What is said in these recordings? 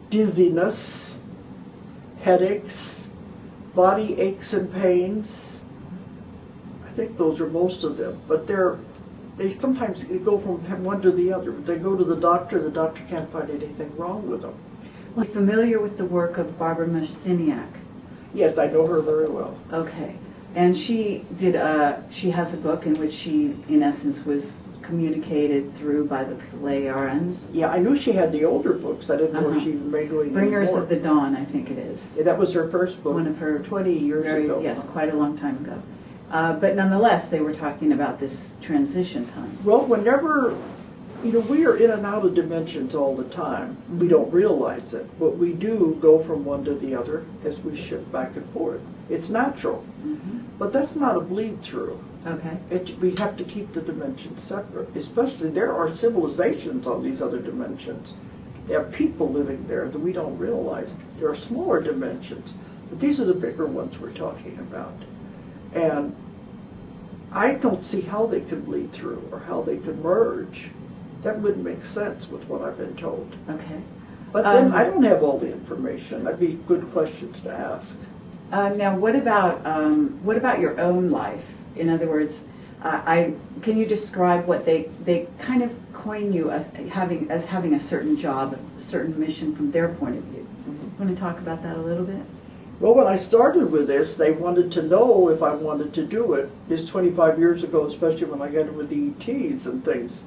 dizziness, headaches, body aches and pains. I think those are most of them, but they sometimes go from one to the other. They go to the doctor can't find anything wrong with them. Well, familiar with the work of Barbara Mashiniak? Yes, I know her very well. Okay. And she has a book in which she, in essence, was communicated through by the Pleiadians. Yeah, I knew she had the older books. I didn't know if she made any Bringers more. of the Dawn, I think it is. Yeah, that was her first book. One of her 20 years ago. Yes, quite a long time ago. But nonetheless, they were talking about this transition time. Well, whenever, we are in and out of dimensions all the time. We don't realize it, but we do go from one to the other as we shift back and forth. It's natural, but that's not a bleed through. Okay. We have to keep the dimensions separate, especially there are civilizations on these other dimensions. There are people living there that we don't realize. There are smaller dimensions, but these are the bigger ones we're talking about. And I don't see how they could bleed through or how they could merge. That wouldn't make sense with what I've been told. Okay. But then I don't have all the information. That'd be good questions to ask. Now, what about your own life? In other words, can you describe what they kind of coin you as having a certain job, a certain mission from their point of view? Want to talk about that a little bit? Well, when I started with this, they wanted to know if I wanted to do it. This 25 years ago, especially when I got in with the ETs and things.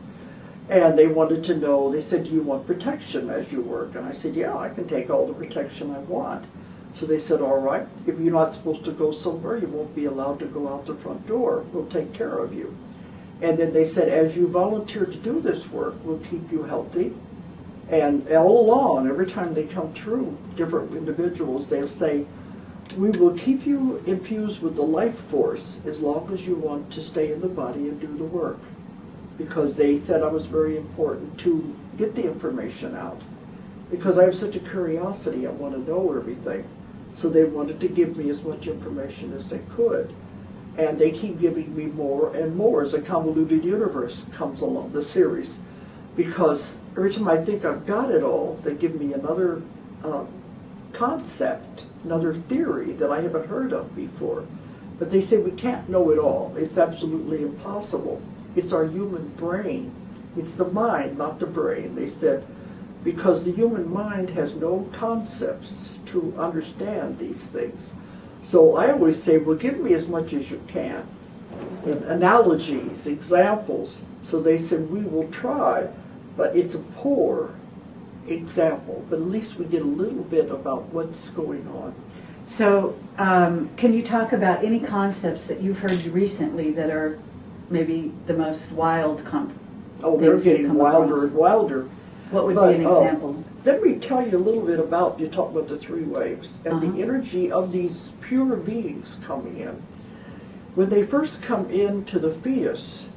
And they wanted to know, they said, do you want protection as you work? And I said, yeah, I can take all the protection I want. So they said, all right, if you're not supposed to go somewhere, you won't be allowed to go out the front door. We'll take care of you. And then they said, as you volunteer to do this work, we'll keep you healthy. And all along, every time they come through, different individuals, they'll say, we will keep you infused with the life force as long as you want to stay in the body and do the work. Because they said I was very important to get the information out. Because I have such a curiosity, I want to know everything. So they wanted to give me as much information as they could. And they keep giving me more and more as a Convoluted Universe comes along, the series. Because every time I think I've got it all, they give me another concept, another theory that I haven't heard of before. But they say we can't know it all. It's absolutely impossible. It's our human brain. It's the mind, not the brain. They said, because the human mind has no concepts to understand these things. So I always say, well, give me as much as you can. And analogies, examples. So they said, we will try, but it's a poor example. But at least we get a little bit about what's going on. So can you talk about any concepts that you've heard recently that are maybe the most wild Oh, they're getting wilder and wilder. What would be an example? Let me tell you a little bit about, you talk about the three waves, and the energy of these pure beings coming in. When they first come into the fetus,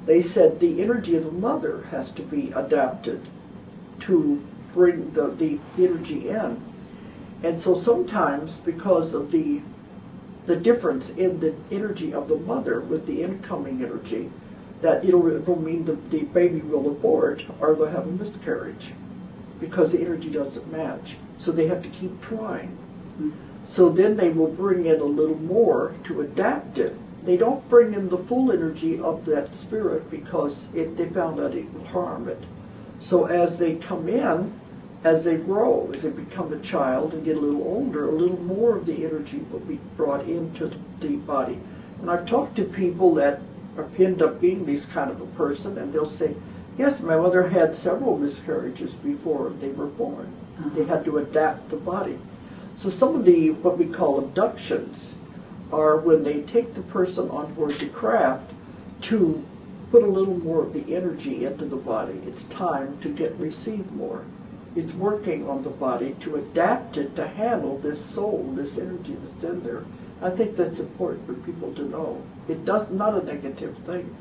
they said the energy of the mother has to be adapted to bring the energy in. And so sometimes, because of the difference in the energy of the mother with the incoming energy, that it'll mean the baby will abort or they'll have a miscarriage because the energy doesn't match. So they have to keep trying. So then they will bring in a little more to adapt it. They don't bring in the full energy of that spirit because they found out it will harm it. So as they come in, as they grow, as they become a child and get a little older, a little more of the energy will be brought into the body. And I've talked to people that end up being this kind of a person, and they'll say, yes, my mother had several miscarriages before they were born. They had to adapt the body. So some of the, what we call abductions, are when they take the person on board the craft to put a little more of the energy into the body. It's time to receive more. It's working on the body to adapt it to handle this soul, this energy that's in there. I think that's important for people to know. It does not a negative thing.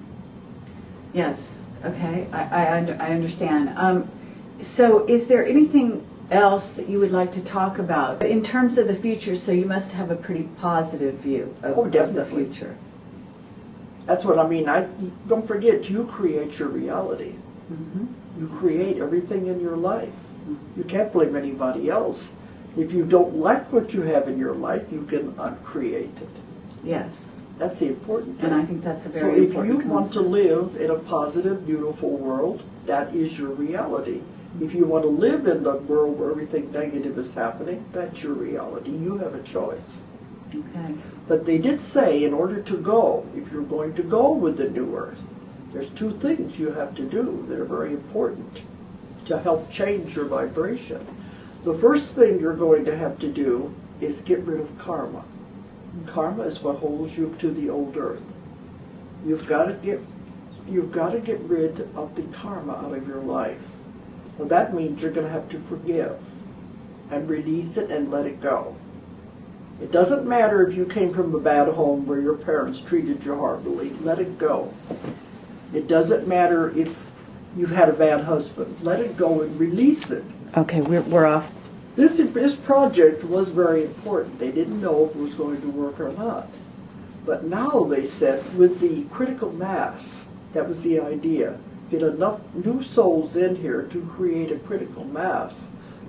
Yes. Okay. I understand. So, is there anything else that you would like to talk about in terms of the future? So, you must have a pretty positive view of the future. That's what I mean. Don't forget, you create your reality. You create everything in your life. You can't blame anybody else. If you don't like what you have in your life, you can uncreate it. Yes. That's the important thing. And I think that's a very important So if you want to concept. live in a positive, beautiful world, that is your reality. If you want to live in the world where everything negative is happening, that's your reality. You have a choice. Okay. But they did say in order to go, if you're going to go with the new earth, there's two things you have to do that are very important to help change your vibration. The first thing you're going to have to do is get rid of karma. Karma is what holds you to the old earth. You've got to get rid of the karma out of your life. Well, that means you're going to have to forgive and release it and let it go. It doesn't matter if you came from a bad home where your parents treated you horribly. Let it go. It doesn't matter if you've had a bad husband. Let it go and release it. Okay, we're off. This project was very important. They didn't know if it was going to work or not. But now they said with the critical mass, that was the idea, get enough new souls in here to create a critical mass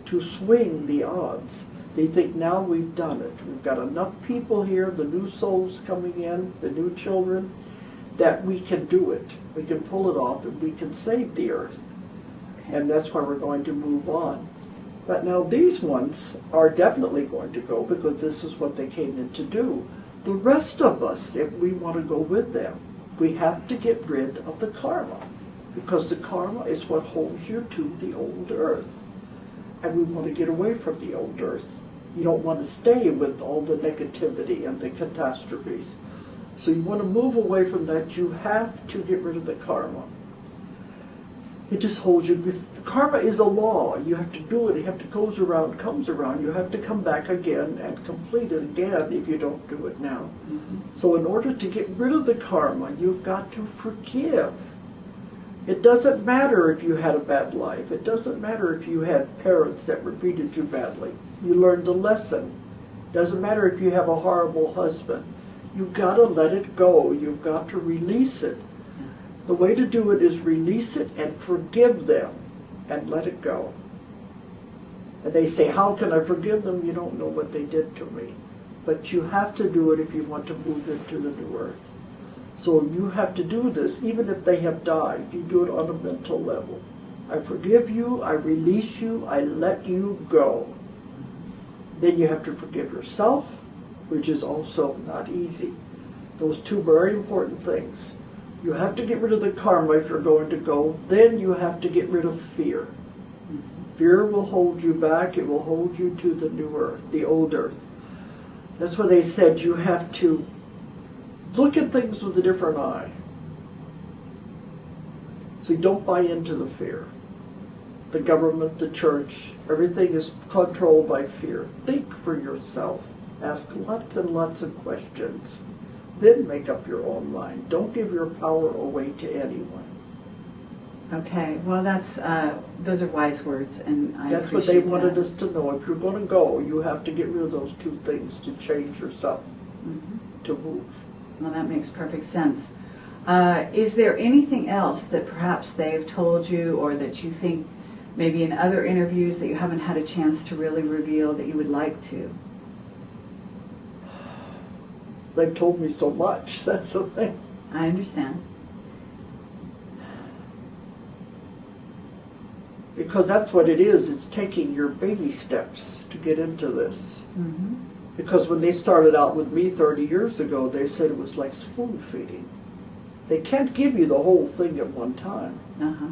to swing the odds. They think now we've done it. We've got enough people here, the new souls coming in, the new children, that we can do it. We can pull it off and we can save the earth. And that's why we're going to move on. But now these ones are definitely going to go because this is what they came in to do. The rest of us, if we want to go with them, we have to get rid of the karma because the karma is what holds you to the old earth. And we want to get away from the old earth. You don't want to stay with all the negativity and the catastrophes. So you want to move away from that. You have to get rid of the karma. It just holds you. Karma is a law. You have to do it. You have to goes around, comes around. You have to come back again and complete it again if you don't do it now. Mm-hmm. So in order to get rid of the karma, you've got to forgive. It doesn't matter if you had a bad life. It doesn't matter if you had parents that treated you badly. You learned a lesson. It doesn't matter if you have a horrible husband. You've got to let it go. You've got to release it. The way to do it is release it and forgive them and let it go. And they say, how can I forgive them? You don't know what they did to me. But you have to do it if you want to move into the new earth. So you have to do this even if they have died. You do it on a mental level. I forgive you, I release you, I let you go. Then you have to forgive yourself, which is also not easy. Those two very important things. You have to get rid of the karma if you're going to go. Then you have to get rid of fear. Fear will hold you back. It will hold you to the new earth, the old earth. That's why they said you have to look at things with a different eye. So you don't buy into the fear. The government, the church, everything is controlled by fear. Think for yourself. Ask lots and lots of questions. Then make up your own mind. Don't give your power away to anyone. Okay, well those are wise words, and I That's what they appreciate wanted that. us to know. If you're going to go, you have to get rid of those two things to change yourself, to move. Well, that makes perfect sense. Is there anything else that perhaps they've told you or that you think maybe in other interviews that you haven't had a chance to really reveal that you would like to? They've told me so much. That's the thing. I understand. Because that's what it is. It's taking your baby steps to get into this. Mm-hmm. Because when they started out with me 30 years ago, they said it was like spoon feeding. They can't give you the whole thing at one time. Uh-huh.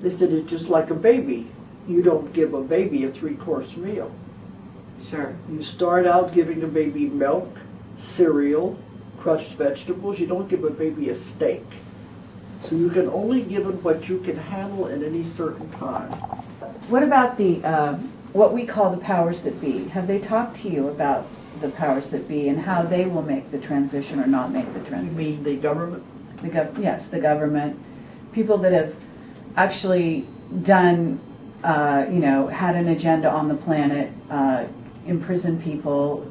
They said it's just like a baby. You don't give a baby a 3-course meal. Sure. You start out giving a baby milk, cereal, crushed vegetables. You don't give a baby a steak. So you can only give it what you can handle at any certain time. What about the what we call the powers that be? Have they talked to you about the powers that be and how they will make the transition or not make the You transition? mean the government? Yes, the government. People that have actually done, had an agenda on the planet, imprisoned people,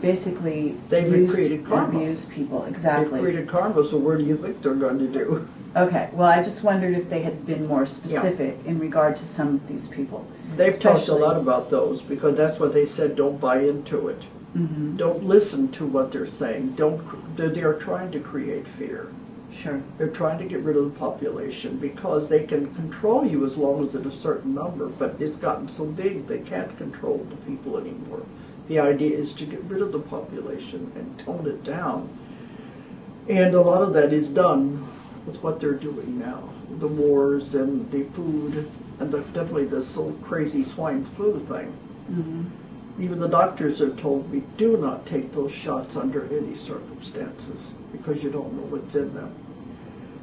basically They've used created karma. and abused people. Exactly. They've created karma, so what do you think they're going to do? Okay, well, I just wondered if they had been more specific in regard to some of these people. They've talked a lot about those because that's what they said, don't buy into it. Mm-hmm. Don't listen to what they're saying. They're trying to create fear. Sure. They're trying to get rid of the population because they can control you as long as it's a certain number, but it's gotten so big they can't control the people anymore. The idea is to get rid of the population and tone it down. And a lot of that is done with what they're doing now. The wars and the food and definitely this so crazy swine flu thing. Mm-hmm. Even the doctors have told me, do not take those shots under any circumstances because you don't know what's in them.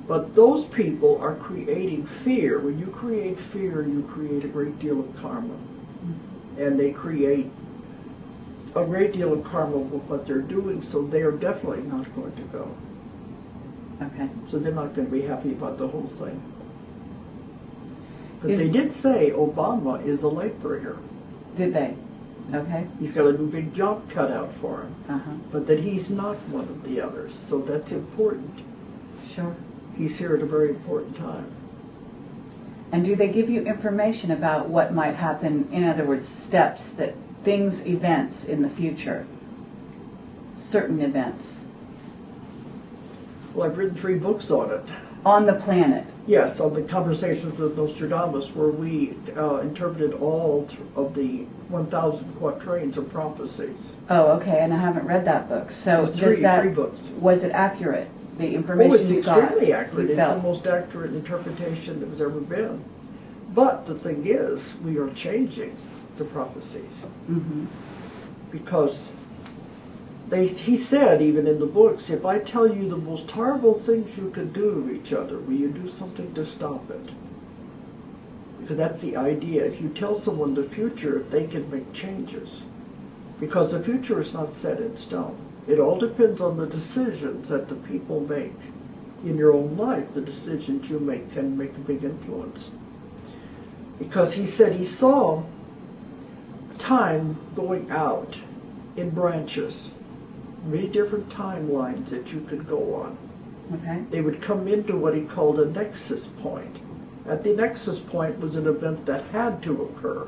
But those people are creating fear. When you create fear, you create a great deal of karma. Mm-hmm. And they create a great deal of karma with what they're doing, so they are definitely not going to go. Okay. So they're not going to be happy about the whole thing. But they did say Obama is a light bringer. Did they? Okay. He's got a new big job cut out for him. Uh-huh. But that he's not one of the others, so that's important. Sure. He's here at a very important time. And do they give you information about what might happen, in other words, steps, that things, events in the future, certain events? Well, I've written 3 books on it. On the planet? Yes, on the Conversations with Nostradamus, where we interpreted all of the 1,000 quatrains of prophecies. Oh, okay, and I haven't read that book. So There's three books. Was it accurate? The information it's you got? extremely accurate. It's felt. the most accurate interpretation that has ever been. But the thing is, we are changing the prophecies. Mm-hmm. Because he said, even in the books, if I tell you the most horrible things you could do to each other, will you do something to stop it? Because that's the idea. If you tell someone the future, they can make changes. Because the future is not set in stone. It all depends on the decisions that the people make. In your own life, the decisions you make can make a big influence. Because he said he saw time going out in branches, many different timelines that you could go on. Okay. They would come into what he called a nexus point. At the nexus point was an event that had to occur.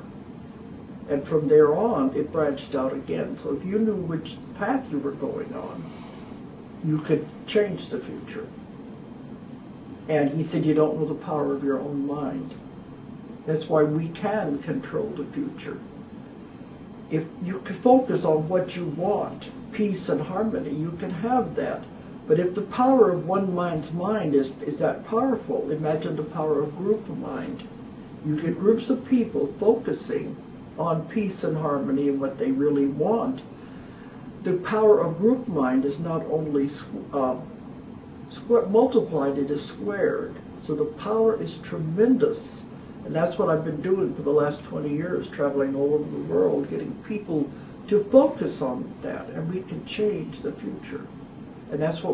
And from there on, it branched out again. So if you knew which path you were going on, you could change the future. And he said you don't know the power of your own mind. That's why we can control the future. If you can focus on what you want, peace and harmony, you can have that. But if the power of one man's mind is that powerful, imagine the power of group mind. You get groups of people focusing on peace and harmony and what they really want. The power of group mind is not only multiplied, it is squared. So the power is tremendous. And that's what I've been doing for the last 20 years, traveling all over the world, getting people to focus on that, and we can change the future. And that's what we're